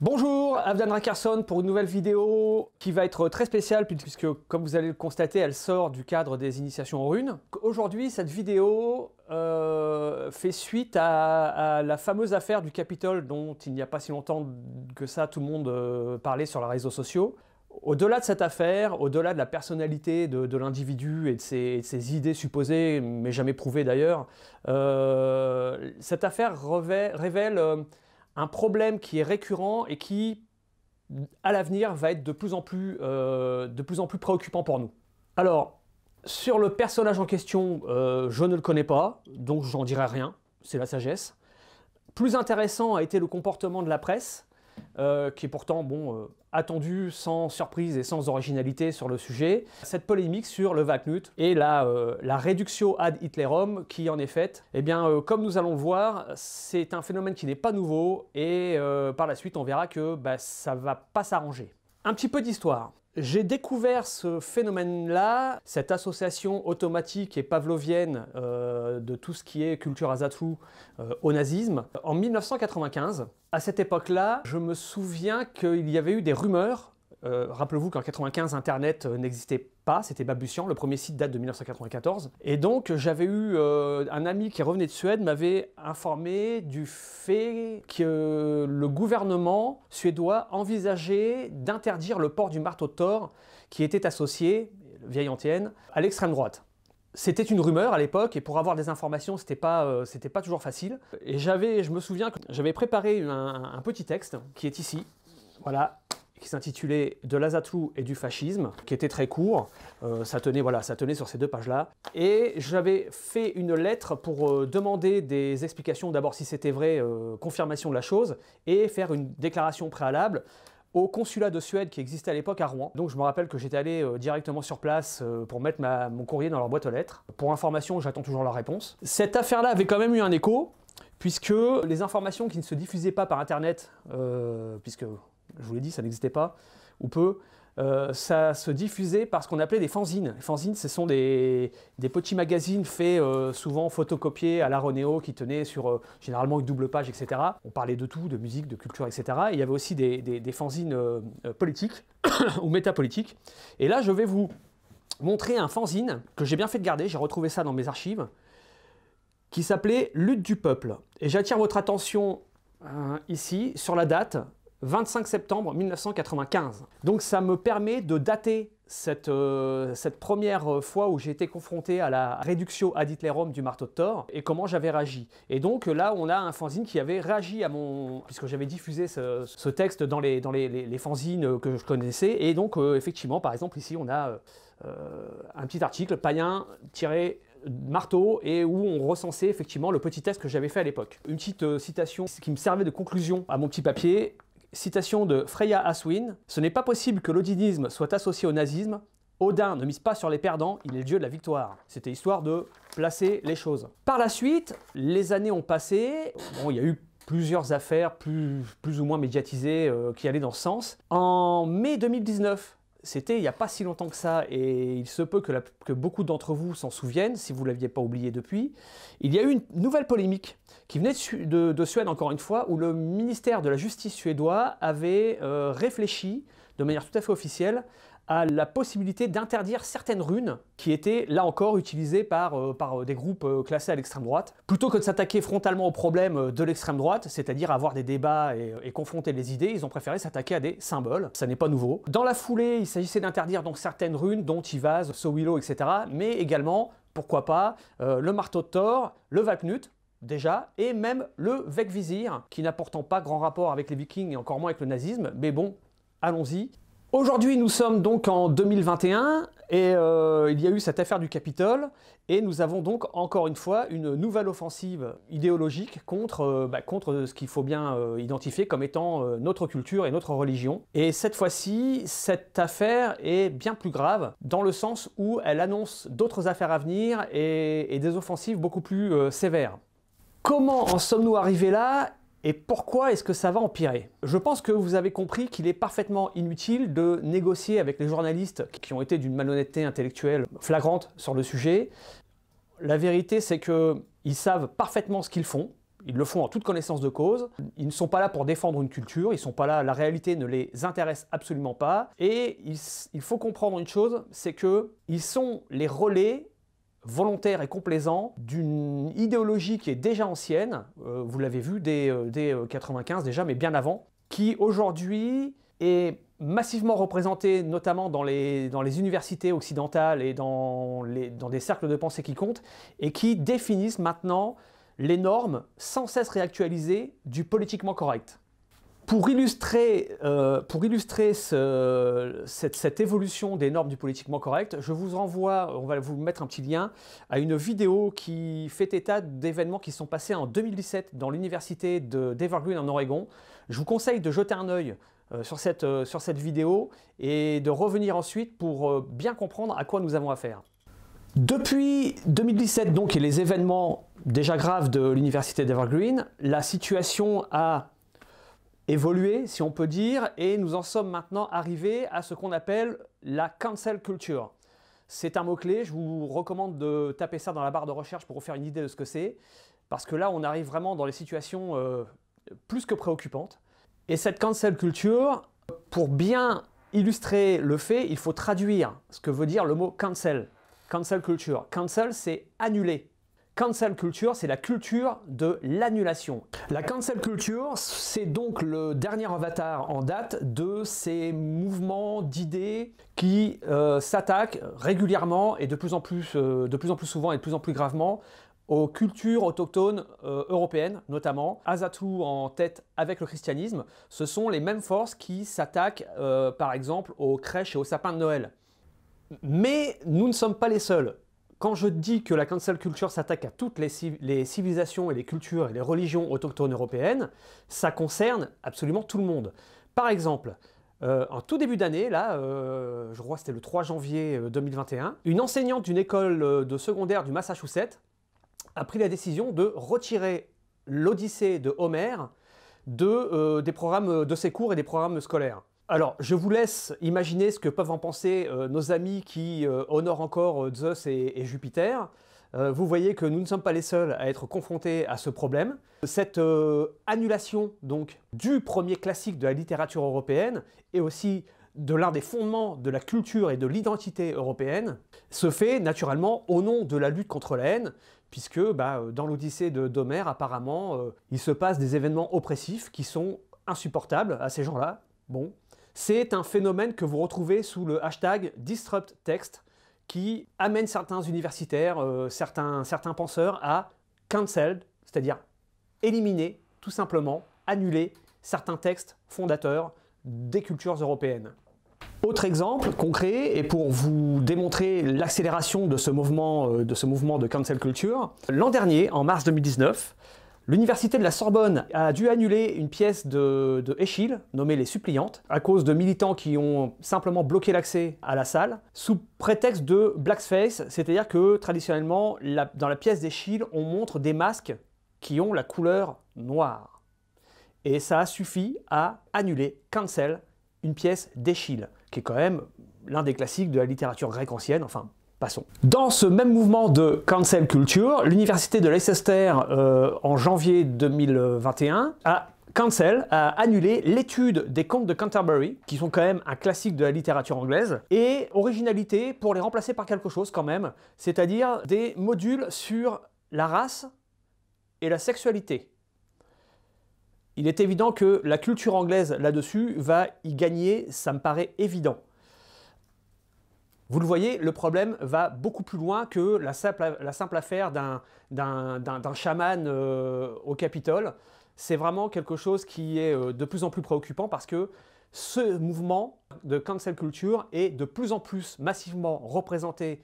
Bonjour, Avdan Rakerson pour une nouvelle vidéo qui va être très spéciale puisque, comme vous allez le constater, elle sort du cadre des initiations aux runes. Aujourd'hui, cette vidéo fait suite à la fameuse affaire du Capitole dont il n'y a pas si longtemps que ça, tout le monde parlait sur les réseaux sociaux. Au-delà de cette affaire, au-delà de la personnalité de l'individu et de ses idées supposées, mais jamais prouvées d'ailleurs, cette affaire révèle un problème qui est récurrent et qui, à l'avenir, va être de plus en plus préoccupant pour nous. Alors, sur le personnage en question, je ne le connais pas, donc j'en dirai rien, c'est la sagesse. Plus intéressant a été le comportement de la presse, qui est pourtant attendu sans surprise et sans originalité sur le sujet. Cette polémique sur le Wahlknut et la reductio ad Hitlerum qui en est faite, eh bien, comme nous allons le voir, c'est un phénomène qui n'est pas nouveau et par la suite on verra que ça va pas s'arranger. Un petit peu d'histoire. J'ai découvert ce phénomène-là, cette association automatique et pavlovienne de tout ce qui est culture azatrou au nazisme, en 1995. À cette époque-là, je me souviens qu'il y avait eu des rumeurs. Rappelez-vous qu'en 1995, Internet n'existait pas, c'était balbutiant, le premier site date de 1994. Et donc j'avais eu un ami qui revenait de Suède, m'avait informé du fait que le gouvernement suédois envisageait d'interdire le port du marteau de Thor qui était associé, vieille antienne, à l'extrême droite. C'était une rumeur à l'époque et pour avoir des informations, c'était pas toujours facile. Et je me souviens que j'avais préparé un petit texte qui est ici, voilà, qui s'intitulait « De l'Azatrou et du fascisme », qui était très court, ça tenait sur ces deux pages-là. Et j'avais fait une lettre pour demander des explications, d'abord si c'était vrai, confirmation de la chose, et faire une déclaration préalable au consulat de Suède qui existait à l'époque à Rouen. Donc je me rappelle que j'étais allé directement sur place pour mettre mon courrier dans leur boîte aux lettres. Pour information, j'attends toujours leur réponse. Cette affaire-là avait quand même eu un écho, puisque les informations qui ne se diffusaient pas par Internet, puisque je vous l'ai dit, ça n'existait pas, ou peu, ça se diffusait par ce qu'on appelait des fanzines. Les fanzines, ce sont des petits magazines faits souvent photocopiés à la Ronéo qui tenaient sur généralement une double page, etc. On parlait de tout, de musique, de culture, etc. Et il y avait aussi des fanzines politiques ou métapolitiques. Et là, je vais vous montrer un fanzine que j'ai bien fait de garder, j'ai retrouvé ça dans mes archives, qui s'appelait Lutte du peuple. Et j'attire votre attention ici sur la date, 25 septembre 1995. Donc ça me permet de dater cette première fois où j'ai été confronté à la reductio ad Hitlerum du marteau de Thor et comment j'avais réagi. Et donc là, on a un fanzine qui avait réagi à puisque j'avais diffusé ce texte dans les fanzines que je connaissais. Et donc, effectivement, par exemple, ici, on a un petit article, païen-marteau, et où on recensait effectivement le petit texte que j'avais fait à l'époque. Une petite citation qui me servait de conclusion à mon petit papier. Citation de Freya Aswin, « Ce n'est pas possible que l'odinisme soit associé au nazisme. Odin ne mise pas sur les perdants, il est le dieu de la victoire. » C'était histoire de placer les choses. Par la suite, les années ont passé. Bon, il y a eu plusieurs affaires plus ou moins médiatisées qui allaient dans ce sens. En mai 2019, c'était il n'y a pas si longtemps que ça, et il se peut que beaucoup d'entre vous s'en souviennent, si vous ne l'aviez pas oublié depuis, il y a eu une nouvelle polémique qui venait de Suède, encore une fois, où le ministère de la Justice suédois avait réfléchi, de manière tout à fait officielle, à la possibilité d'interdire certaines runes qui étaient, là encore, utilisées par des groupes classés à l'extrême droite. Plutôt que de s'attaquer frontalement au problème de l'extrême droite, c'est-à-dire avoir des débats et confronter les idées, ils ont préféré s'attaquer à des symboles. Ça n'est pas nouveau. Dans la foulée, il s'agissait d'interdire donc certaines runes, dont Ivaz, Sowilo, etc. Mais également, pourquoi pas, le marteau de Thor, le Wahlknut, déjà, et même le Vegvisir, qui n'a pourtant pas grand rapport avec les Vikings et encore moins avec le nazisme, mais bon, allons-y. Aujourd'hui, nous sommes donc en 2021 et il y a eu cette affaire du Capitole et nous avons donc encore une fois une nouvelle offensive idéologique contre ce qu'il faut bien identifier comme étant notre culture et notre religion. Et cette fois-ci, cette affaire est bien plus grave dans le sens où elle annonce d'autres affaires à venir et des offensives beaucoup plus sévères. Comment en sommes-nous arrivés là ? Et pourquoi est-ce que ça va empirer? Je pense que vous avez compris qu'il est parfaitement inutile de négocier avec les journalistes qui ont été d'une malhonnêteté intellectuelle flagrante sur le sujet. La vérité, c'est qu'ils savent parfaitement ce qu'ils font. Ils le font en toute connaissance de cause. Ils ne sont pas là pour défendre une culture, ils ne sont pas là, la réalité ne les intéresse absolument pas. Et il faut comprendre une chose, c'est qu'ils sont les relais volontaires et complaisants d'une idéologie qui est déjà ancienne, vous l'avez vu dès 95 déjà, mais bien avant, qui aujourd'hui est massivement représentée notamment dans les universités occidentales et dans des cercles de pensée qui comptent, et qui définissent maintenant les normes sans cesse réactualisées du politiquement correct. Pour illustrer cette évolution des normes du politiquement correct, je vous renvoie, on va vous mettre un petit lien, à une vidéo qui fait état d'événements qui sont passés en 2017 dans l'université d'Evergreen en Oregon. Je vous conseille de jeter un œil sur cette vidéo et de revenir ensuite pour bien comprendre à quoi nous avons affaire. Depuis 2017 donc, et les événements déjà graves de l'université d'Evergreen, la situation a évolué, si on peut dire, et nous en sommes maintenant arrivés à ce qu'on appelle la cancel culture. C'est un mot-clé, je vous recommande de taper ça dans la barre de recherche pour vous faire une idée de ce que c'est, parce que là on arrive vraiment dans les situations plus que préoccupantes. Et cette cancel culture, pour bien illustrer le fait, il faut traduire ce que veut dire le mot cancel. Cancel culture. Cancel, c'est annuler. Cancel culture, c'est la culture de l'annulation. La cancel culture, c'est donc le dernier avatar en date de ces mouvements d'idées qui s'attaquent régulièrement et de plus en plus souvent et de plus en plus gravement aux cultures autochtones européennes, notamment. Azatlu en tête avec le christianisme, ce sont les mêmes forces qui s'attaquent par exemple aux crèches et aux sapins de Noël. Mais nous ne sommes pas les seuls. Quand je dis que la cancel culture s'attaque à toutes les civilisations et les cultures et les religions autochtones européennes, ça concerne absolument tout le monde. Par exemple, en tout début d'année, là, je crois que c'était le 3 janvier 2021, une enseignante d'une école de secondaire du Massachusetts a pris la décision de retirer l'Odyssée de Homère des programmes de ses cours et des programmes scolaires. Alors, je vous laisse imaginer ce que peuvent en penser nos amis qui honorent encore Zeus et Jupiter. Vous voyez que nous ne sommes pas les seuls à être confrontés à ce problème. Cette annulation donc, du premier classique de la littérature européenne et aussi de l'un des fondements de la culture et de l'identité européenne se fait naturellement au nom de la lutte contre la haine, puisque dans l'Odyssée d'Homère, apparemment, il se passe des événements oppressifs qui sont insupportables à ces gens-là. Bon. C'est un phénomène que vous retrouvez sous le hashtag DisruptText qui amène certains universitaires, certains penseurs à cancel, c'est-à-dire éliminer, tout simplement, annuler certains textes fondateurs des cultures européennes. Autre exemple concret, et pour vous démontrer l'accélération de ce mouvement de cancel culture, l'an dernier, en mars 2019, l'université de la Sorbonne a dû annuler une pièce de Eschyle, nommée Les Suppliantes, à cause de militants qui ont simplement bloqué l'accès à la salle, sous prétexte de blackface, c'est-à-dire que traditionnellement, dans la pièce d'Eschyle, on montre des masques qui ont la couleur noire. Et ça a suffi à annuler, cancel, une pièce d'Eschyle, qui est quand même l'un des classiques de la littérature grecque ancienne, enfin, passons. Dans ce même mouvement de cancel culture, l'université de Leicester, en janvier 2021, a annulé l'étude des contes de Canterbury, qui sont quand même un classique de la littérature anglaise, et originalité pour les remplacer par quelque chose quand même, c'est-à-dire des modules sur la race et la sexualité. Il est évident que la culture anglaise là-dessus va y gagner, ça me paraît évident. Vous le voyez, le problème va beaucoup plus loin que la simple affaire d'un chaman au Capitole. C'est vraiment quelque chose qui est de plus en plus préoccupant parce que ce mouvement de cancel culture est de plus en plus massivement représenté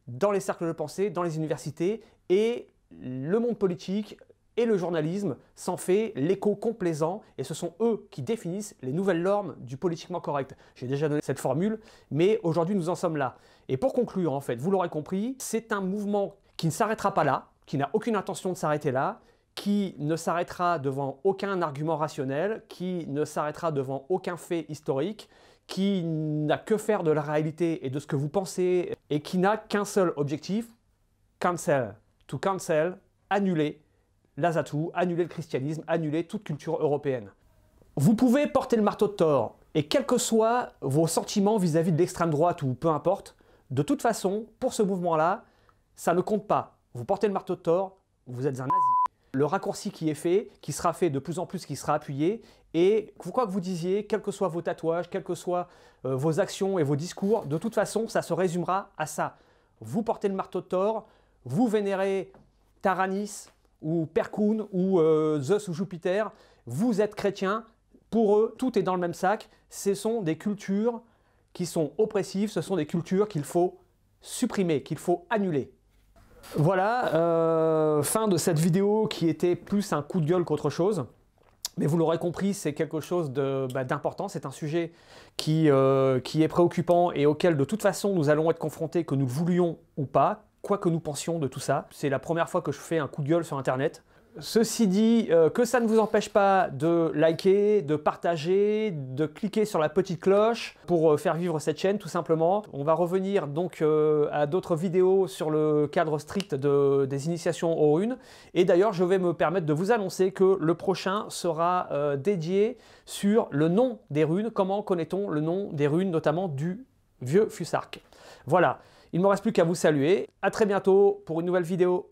dans les cercles de pensée, dans les universités, et le monde politique et le journalisme s'en fait l'écho complaisant, et ce sont eux qui définissent les nouvelles normes du politiquement correct. J'ai déjà donné cette formule, mais aujourd'hui nous en sommes là. Et pour conclure, en fait, vous l'aurez compris, c'est un mouvement qui ne s'arrêtera pas là, qui n'a aucune intention de s'arrêter là, qui ne s'arrêtera devant aucun argument rationnel, qui ne s'arrêtera devant aucun fait historique, qui n'a que faire de la réalité et de ce que vous pensez, et qui n'a qu'un seul objectif, cancel. To cancel, annuler l'Azatu, annuler le christianisme, annuler toute culture européenne. Vous pouvez porter le marteau de Thor, et quels que soient vos sentiments vis-à-vis de l'extrême droite ou peu importe, de toute façon, pour ce mouvement-là, ça ne compte pas. Vous portez le marteau de Thor, vous êtes un nazi. Le raccourci qui est fait, qui sera fait de plus en plus, qui sera appuyé, et quoi que vous disiez, quels que soient vos tatouages, quelles que soient vos actions et vos discours, de toute façon, ça se résumera à ça. Vous portez le marteau de Thor, vous vénérez Taranis, ou Perkun, ou Zeus ou Jupiter, vous êtes chrétien, pour eux, tout est dans le même sac, ce sont des cultures qui sont oppressives, ce sont des cultures qu'il faut supprimer, qu'il faut annuler. Voilà, fin de cette vidéo qui était plus un coup de gueule qu'autre chose. Mais vous l'aurez compris, c'est quelque chose d'important, c'est un sujet qui est préoccupant et auquel de toute façon nous allons être confrontés, que nous le voulions ou pas, quoi que nous pensions de tout ça. C'est la première fois que je fais un coup de gueule sur Internet. Ceci dit, que ça ne vous empêche pas de liker, de partager, de cliquer sur la petite cloche pour faire vivre cette chaîne tout simplement. On va revenir donc à d'autres vidéos sur le cadre strict des initiations aux runes. Et d'ailleurs, je vais me permettre de vous annoncer que le prochain sera dédié sur le nom des runes. Comment connaît-on le nom des runes, notamment du vieux Fusark. Voilà, il ne me reste plus qu'à vous saluer. À très bientôt pour une nouvelle vidéo.